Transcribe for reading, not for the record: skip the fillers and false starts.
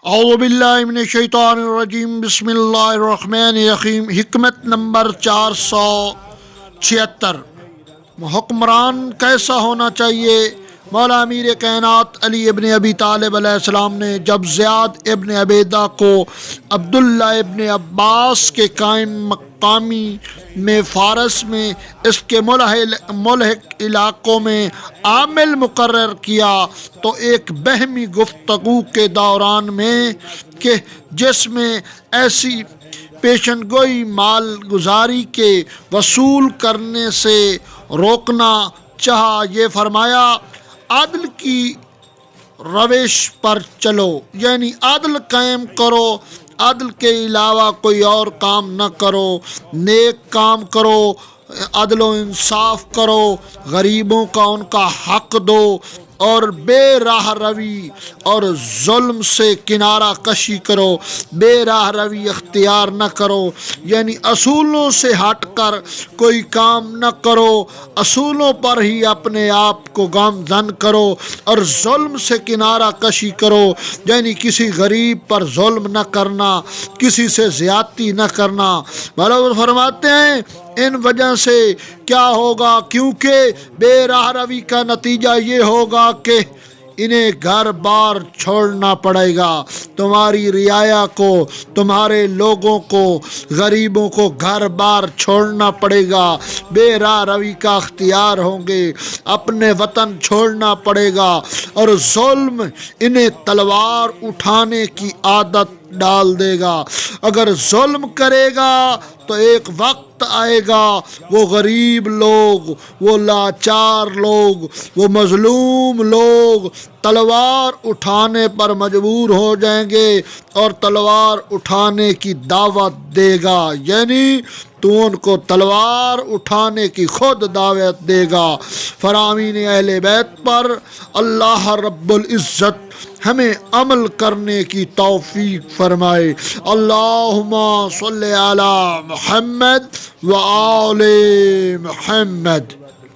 اعوذ باللہ من الشیطان الرجیم، بسم اللہ الرحمن الرحیم۔ حکمت نمبر 476۔ حکمران کیسا ہونا چاہیے؟ مولا امیر کائنات علی ابن ابی طالب علیہ السلام نے جب زیاد ابن عبیدہ کو عبداللہ ابن عباس کے قائم مقامی میں فارس میں اس کے ملحق علاقوں میں عامل مقرر کیا تو ایک بہمی گفتگو کے دوران میں کہ جس میں ایسی پیشن گوئی مال گزاری کے وصول کرنے سے روکنا چاہا، یہ فرمایا عدل کی روش پر چلو، یعنی عدل قائم کرو، عدل کے علاوہ کوئی اور کام نہ کرو، نیک کام کرو، عدل و انصاف کرو، غریبوں کا ان کا حق دو، اور بے راہ روی اور ظلم سے کنارہ کشی کرو، بے راہ روی اختیار نہ کرو، یعنی اصولوں سے ہٹ کر کوئی کام نہ کرو، اصولوں پر ہی اپنے آپ کو گامزن کرو، اور ظلم سے کنارہ کشی کرو، یعنی کسی غریب پر ظلم نہ کرنا، کسی سے زیادتی نہ کرنا۔ مولا فرماتے ہیں ان وجہ سے کیا ہوگا، کیونکہ بے راہ روی کا نتیجہ یہ ہوگا کہ انہیں گھر بار چھوڑنا پڑے گا، تمہاری رعایا کو، تمہارے لوگوں کو، غریبوں کو گھر بار چھوڑنا پڑے گا، بے راہ روی کا اختیار ہوں گے، اپنے وطن چھوڑنا پڑے گا، اور ظلم انہیں تلوار اٹھانے کی عادت ڈال دے گا۔ اگر ظلم کرے گا تو ایک وقت آئے گا وہ غریب لوگ، وہ لاچار لوگ، وہ مظلوم لوگ تلوار اٹھانے پر مجبور ہو جائیں گے اور تلوار اٹھانے کی دعوت دے گا، یعنی تو ان کو تلوار اٹھانے کی خود دعوت دے گا۔ فرامین اہل بیت پر اللہ رب العزت ہمیں عمل کرنے کی توفیق فرمائے۔ اللہم صلی علی محمد و آل محمد۔